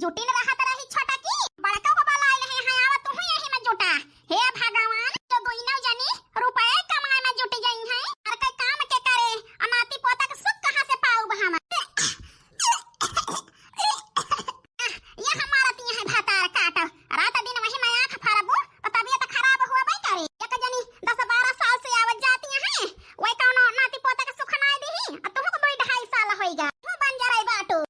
जुटी न रहा तरह ही छोटा की बड़का को बाला आइल है हां आवा तू यही में जुटा हे भगवान तो दोइनो जानी रुपए कमाए में जुटी गई है और कई काम के करे अनाती पोता के सुख कहां से पाऊ हम ये हमारा तिया है भातार काट रात दिन वही मैं आंख फाड़बू तो तबीयत खराब हुआ बई करे एक जनी 10-12 साल से आवत जाती है वही कौनो नाती पोता के सुख ना देही आ तू को 2.5 साल होइगा तू बन जा रही बाटू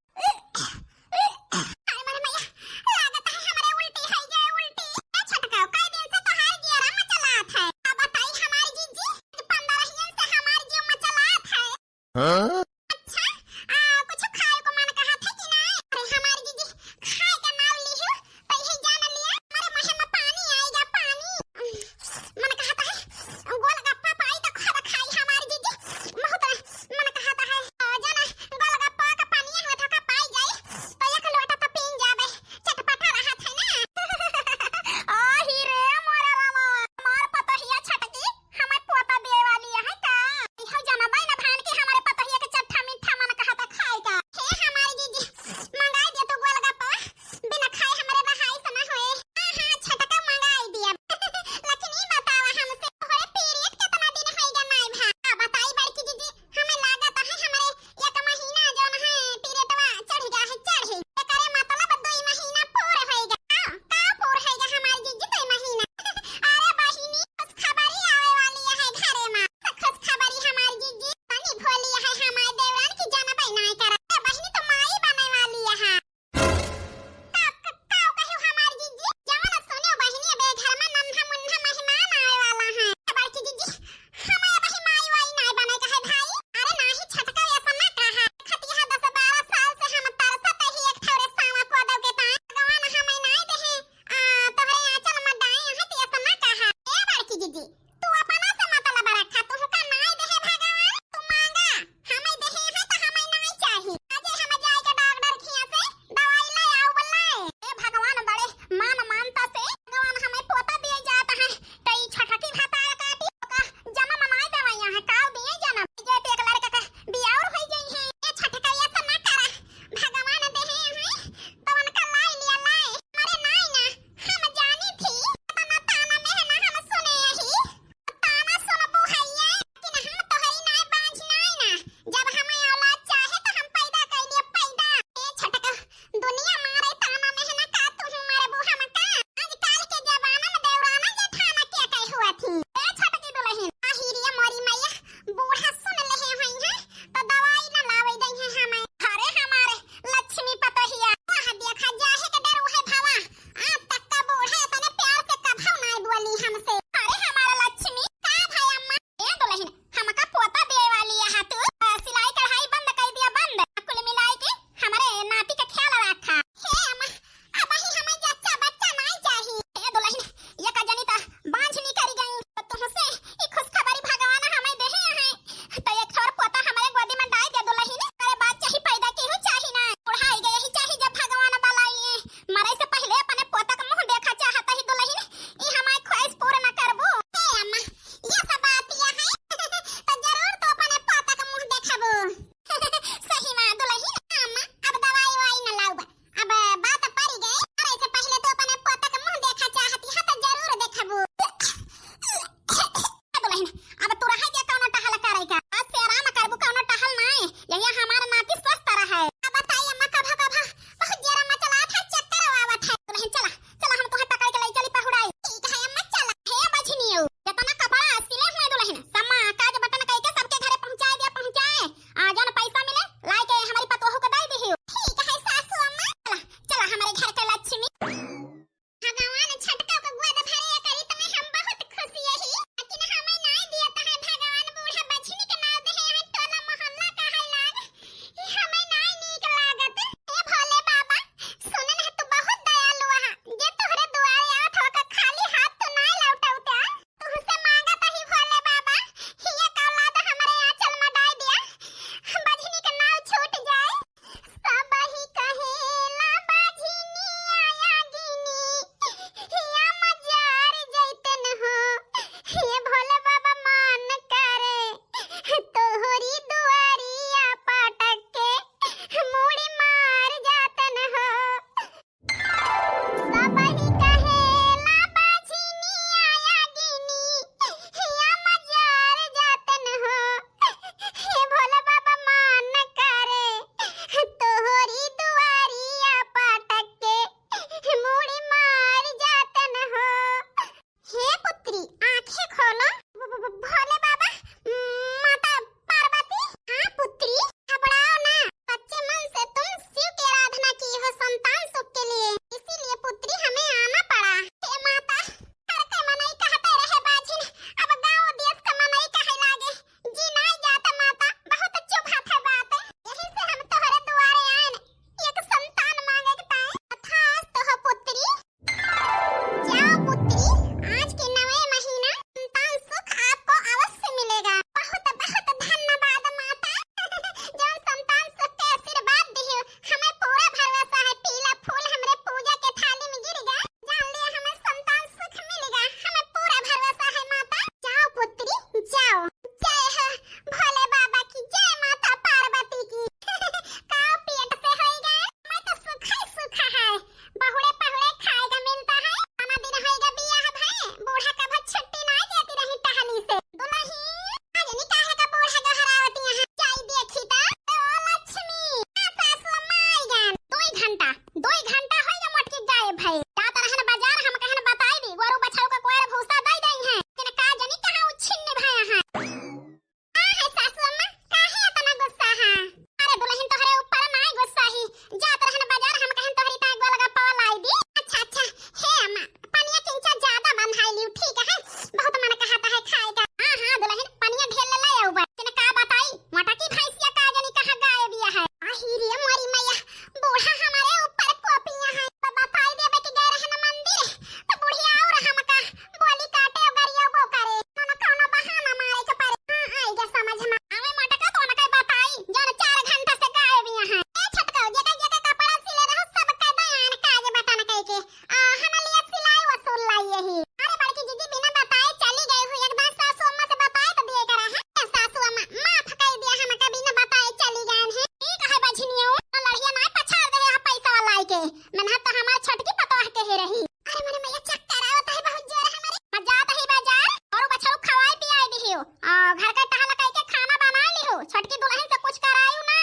के मनहा तो हमार छटकी पतवा के ही रही। अरे मने मैया चक्कर आवत है बहुत जोर हमारे। मजात है बाजार और बछड़ू खवाए पियाए दिहियो घर का टहला कह के खाना बना लिहो छटकी दुल्हन से कुछ करायू ना।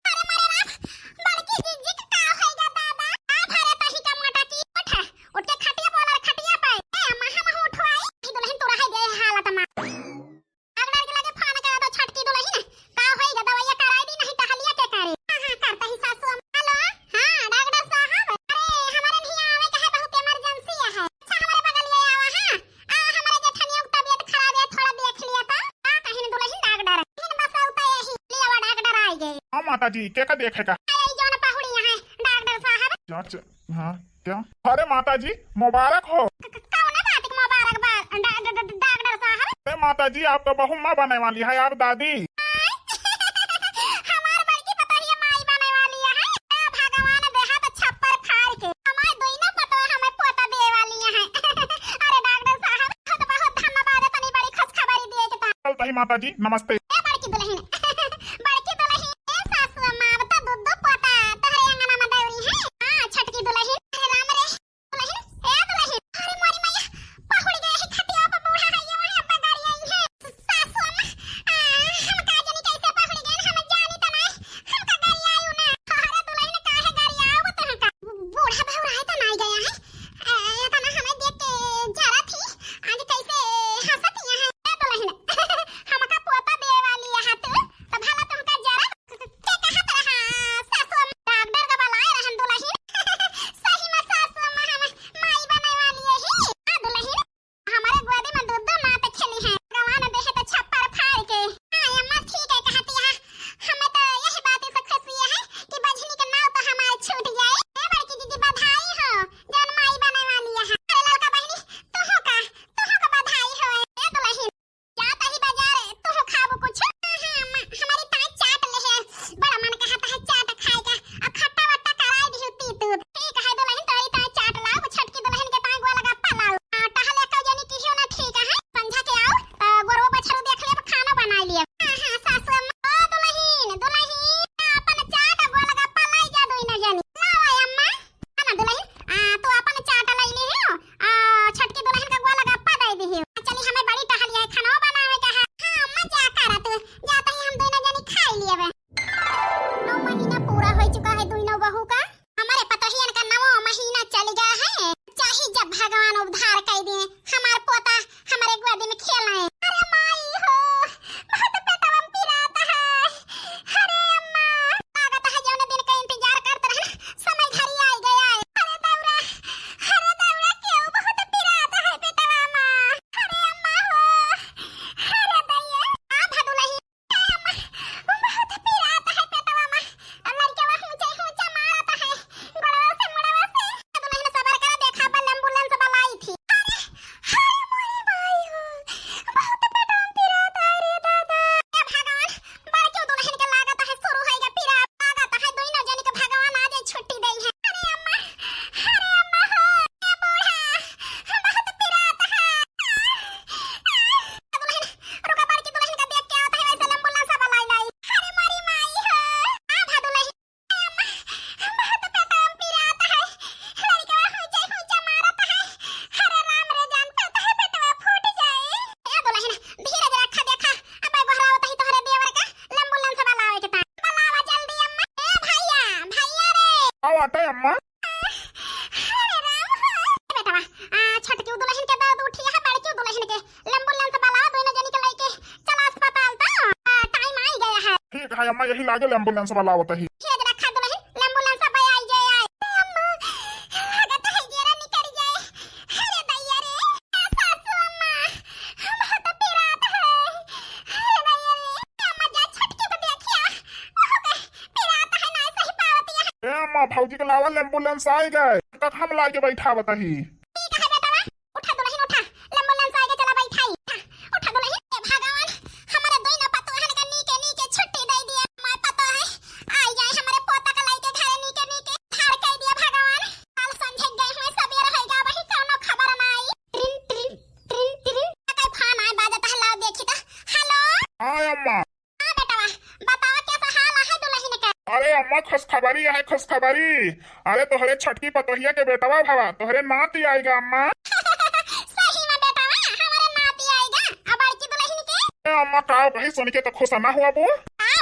अरे मरे राम बड़की जीजी के का होएगा दादा आ भरे तही का मोटा की उठ के खटिया बोला खटिया पे ए महा उठवाई दुल्हन तोरा है गए हालत में अगला के लगे फोन करा दो छटकी दुल्हन का होएगा दवाइया कराई दी नहीं टहलिया के करे। हां करता ही सासू। हेलो हां डॉक्टर साहब अरे हमारे नहीं आवे का है बहुत इमरजेंसी है। अच्छा हमारे बगल ये आवा हां हमारे जेठनिया की तबीयत खराब है थोड़ा देख लिया था का कहीं दुल्हन डॉक्टर इन बस उता यही लिया डॉक्टर आ गए। हां माता जी के का देखेगा अरे जोन पहुड़ी यहां डॉक्टर साहब जांच। हां क्या अरे माता जी मुबारक हो। कौन बात मुबारकबाद डॉक्टर साहब। अरे माता जी आप तो बहू मां बनने वाली है आप दादी। हमार बड़की पतोहिया माई बने वाली है। भगवान देहा तो छप्पर फाड़ के हमार दोइनो पतो हमें पोता दे वाली है। अरे डॉक्टर साहब बहुत बहुत धन्यवाद तनी बड़ी खुशखबरी दिए के ता। चल तही माता जी नमस्ते। ए बड़की दुल्हन बड़की दुल्हन ए सासू मां बता दूध पोता तहरे अंगना में दौरी है। हां छटकी दुल्हन राम रे दुल्हन ए दुल्हन अरे मोरी मैया पहुड़ गए है खटिया पे बूढ़ा है ये वहां पे गाड़ी आई है सासू मां हम का जानी कैसे पहुड़ गए हम जानी त नहीं हम का गाड़ी आयु ना। अरे दुल्हन काहे गाड़ी आओ तह का बूढ़ा भौरा है त नहीं गया है ये तना हमें देख के जरा थी आज कैसे हंसती है। ए दुल्हन हमका पोता दे वाली है तो भला तुमका जरा के कहत रहा सासू डॉक्टर का बुलाए रहन दुल्हन सही में सासू मां हम माई बने वाली है ही। हां दुल्हन हमारे गोदी में दूध ना पे खेली है भगवान देहे तो छप्पर फाड़ के। हां अम्मा ठीक है कहती है हमें तो यही बात से खुशी है कि बजनी का नाव तो हमारे छूट जाए। ए बड़की दीदी बधाई हो जन माई बने वाली है। अरे लड़का बहनी तुहो का बधाई हो। ए दुल्हन जाता ही बाजार तुहो खाबो कुछ। हां हमारी ताई चाट ले है बड़ा मन कहता है चाट खाए का अब खट्टा वट्टा कराई दी तीत ठीक है दुल्हन तोरी ताई चाट लाओ छटकी दुल्हन के ताई गोला गप्पा लाओ टहले का जानी किहो ना ठीक है संझा के आओ गोरवा बछरू देख ले खाना बना लिए। हां सासू अम्मा ओ दुल्हन अपन चाट गोला गप्पा लाई जा दोई ना जानी लाओ अम्मा ना दुल्हन तू अपन चाट लाई ले हो छटकी दुल्हन का गोला गप्पा दे दी हो। चली हमें बड़ी टहलिया खाना बनावे का है। हां अम्मा जा करा तू जाता ही हम दोनों जानी खाई लिए 9 महीना पूरा हो चुका है दोनों बहू का। हमारे पतोहियन का 9वां महीना चल गया है। चाहे जब भगवान उद्धार कर दे हमारे पोता हमारे गोदी में खेल रहे। अरे माई हो बहुत पेटवा में पीराता है। अरे अम्मा लागत है जौन दिन का इंतजार करते रहे समय घरी आ गया है। अरे दौरा क्यों बहुत पीराता है पेटवा में। अरे अम्मा हो अरे दैया आ भदुलही अम्मा बहुत पीराता है पेटवा में लड़का ऊंचा ऊंचा मारता है गड़वा से दुल्हन सबर करा देखा बल एम्बुलेंस बुलाई थी। अरे मोरी भाई हो बहुत पेटवा में पीराता है रे दादा। ए भगवान बड़के दुल्हन के लागत है शुरू होएगा पीरा लागत है दोनों जन के भगवान आज छुट्टी देई है। अरे अम्मा हो ए बूढ़ा बहुत पीराता है। दुल्हन रुका बड़की दुल्हन का देख के आता है वैसे एम्बुलेंस बुलाई लाई। अरे मोरी माई हो आ भदुलही अम्मा बहुत पेटवा में पीराता है लड़का ऊंचा ऊंचा मारता है। अरे राम रे जान पाता है पेटवा फूट जाए। ए दुल्हन धीरज रखा देखा अब घबरावत ही तोहरे देवर का एम्बुलेंस बुलावे के ता बुलावा जल्दी अम्मा। ए भैया रे आओ आटे अम्मा। अरे राम हो बेटवा छटकी दुल्हन के दर्द उठी है बड़की दुल्हन के एम्बुलेंस बुला दोनों जनी के लेके चल अस्पताल तो टाइम आ गया है। ठीक है अम्मा यही लागे एम्बुलेंस वाला आवत ही। धीरज रखा दुल्हन एम्बुलेंस अब आई जाए अम्मा लागत है जरा निकल जाए। अरे दैया रे सासू अम्मा बहुत पीरात है। अरे दैया रे अम्मा जा छटकी को देखिया पीरात है ना सही पावती है। ए अम्मा भौजी के लावल एम्बुलेंस आई गए कब हम लाके बैठा बताही। ठीक है बेटवा उठा दुल्हन उठा एम्बुलेंस आगे चला बैठाई उठा दुल्हन। ए भगवान हमारे दोनों पतोहन का नीके छुट्टी दे दिया। मैं पता है आई जाए हमारे पोता का लाइके घरे नीके धार कर दिया भगवान। कल संझे गए हुए सबेर होएगा वही कोनो खबर ना आई। ट्रिन का फोन आए बाजता है लाओ देखी तो। हेलो हां अम्मा। हां बेटवा बताओ कैसा हाल है दुल्हन का। अरे अम्मा खुश खबर खुशखबरी है खुशखबरी। अरे तोहरे छटकी पतोहिया के बेटवा भावा तोहरे नाती आएगा अम्मा। सही में बेटा हमारे नाती आएगा। अब बड़की दुल्हन के अम्मा का कहीं सुन के तो खुश ना हुआ बू।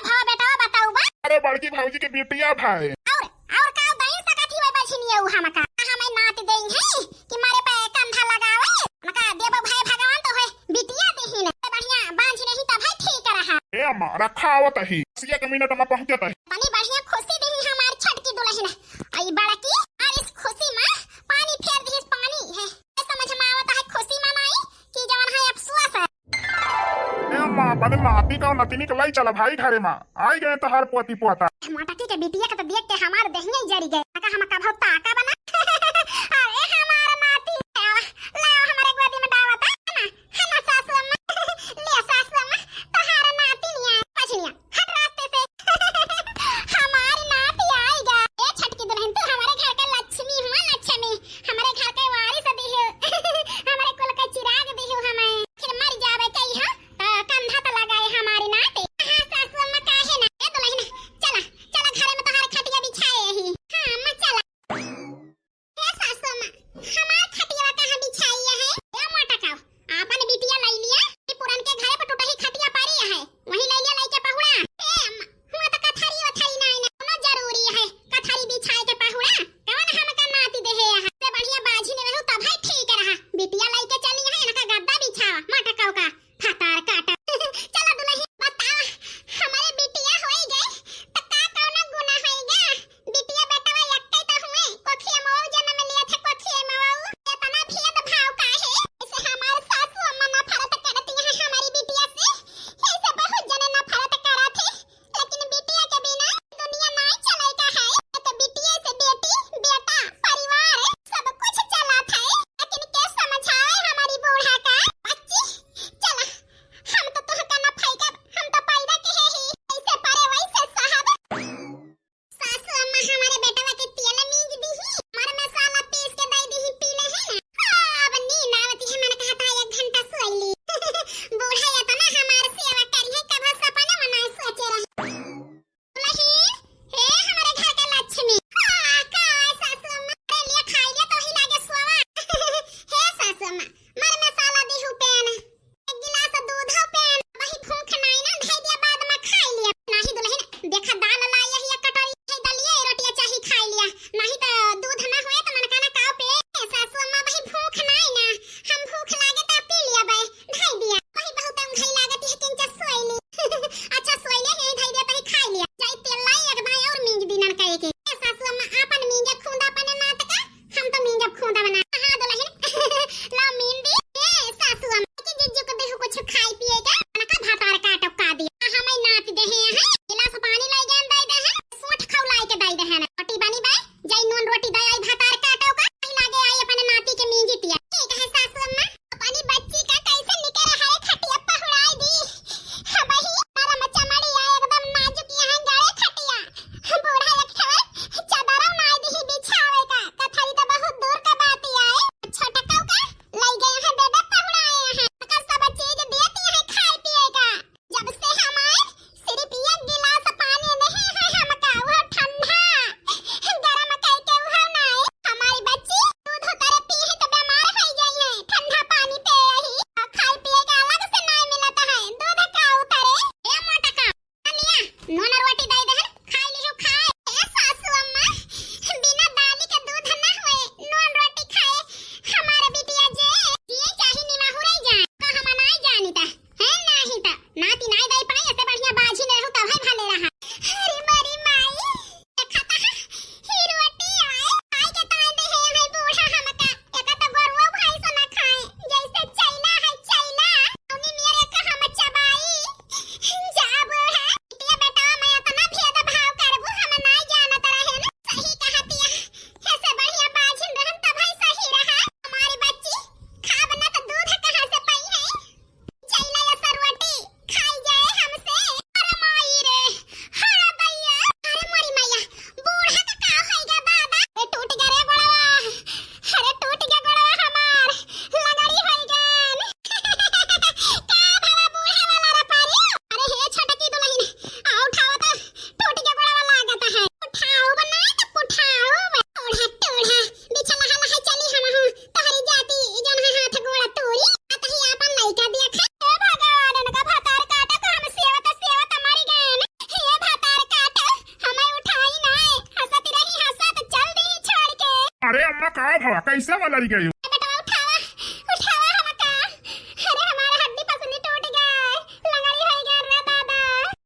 भाव बेटा बताऊ बा। अरे बड़की भाऊजी के बिटिया भाई और का दई सकती होय बछिनिया उ हमका हमें नाती देई है कि मारे पे कंधा लगावे मका देबो भाई भगवान तो है बिटिया देही ने बढ़िया बांझ नहीं त भाई ठीक रहा। ए अम्मा रखा आवत ही 1 मिनट में पहुंचत ही। तनी बढ़िया खुशी देही हमारी छटकी दुल्हन आई बड़की और इस खुशी में पानी फेर दी पानी है समझ में आवत है खुशी मनाई कि जवन है अफसोस है। ए अम्मा अपने नाती का नतिनी के लाई चला भाई घरे में आई गए तो हर पोती पोता मोटकी के बिटिया के तो देख के हमार देहिया ही जरी गए का हम का बहुत ताका बना। अरे हमारा नाती ले हमारे गोदी में डावता है ना सासू अम्मा ले सासू अम्मा तोहारा नाती नहीं है पछनिया हट रास्ते से। हमारी नाती आएगा ए छटकी दुल्हन तू हमारे घर का लक्ष्मी हुआ लक्ष्मी हमारे घर के वारिस दी हो हमारे कुल का चिराग दी हो हमें फिर मर जावे कई हो कंधा तो लगाए हमारी नाती। हां सासू अम्मा काहे ना ए दुल्हन चला चला घर में तोहारे खटिया बिछाए ही। हां अम्मा चला अम्मा का भवा कैसे वाला लड़ी गई? बेटा उठावा उठावा हमका। अरे हमारे हड्डी पसली टूट गए, लंगड़ी हो गए रे दादा।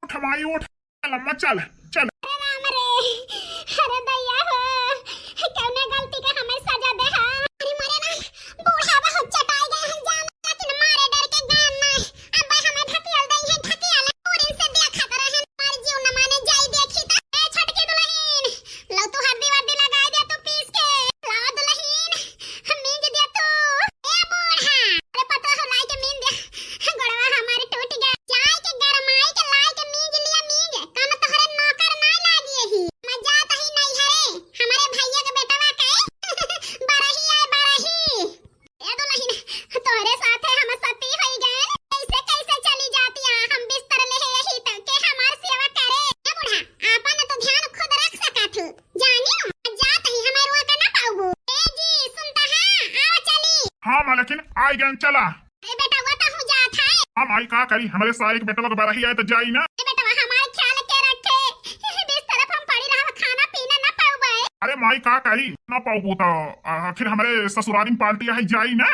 उठ माई उठ, चल अम्मा चल चल। अरे राम रे, अरे दैया हो, कौने गलती का हमें सजा दे हा। अरे मरे ना, बूढ़ा बहुत चटाई गए हैं जान, लेकिन मारे डर के गान नहीं। अब भाई हमें धकियल दई है, धकियल और इनसे देखा करे हैं हमारे जीव न माने जाई देखी ता। ए छटकी दुल्हन, लो तू हड्डी वड्डी लगा दे तू पीस के। लाओ दुल्हन, मींज दे तू। ए बूढ़ा, अरे पता हो लाई के मींज दे, गोड़वा हमारे टूट गया। जाई के गरमाई के लाई के मींज लिया मींज, कान तोहरे नौकर ना लागी ही। मजात ही नहीं हरे, हमारे भैया के बेटवा के बारही आए बारही। ए दुल्हन, तोहरे साथे हम सती होई गए, कैसे कैसे चली जाती आ, हम बिस्तर ले है यही तक के हमार सेवा करे। ए बूढ़ा, आपन तो ध्यान खुद रख सकत हो, जानियो जात ही हमार रुआ का ना पाऊबो। ए जी सुनता है, आओ चली। हाँ मालकिन आई गए चला। ए बेटा वो तो हो जात है। हम आई का करी, हमारे सारे के बेटा दोबारा ही आए तो जाई ना। ए बेटा हमारे ख्याल के रखे, बिस्तर पर हम पड़ी रहा, खाना पीना ना पाऊबे। अरे माई का करी ना पाऊ तो आखिर हमारे ससुरारी में पार्टी आई जाई ना।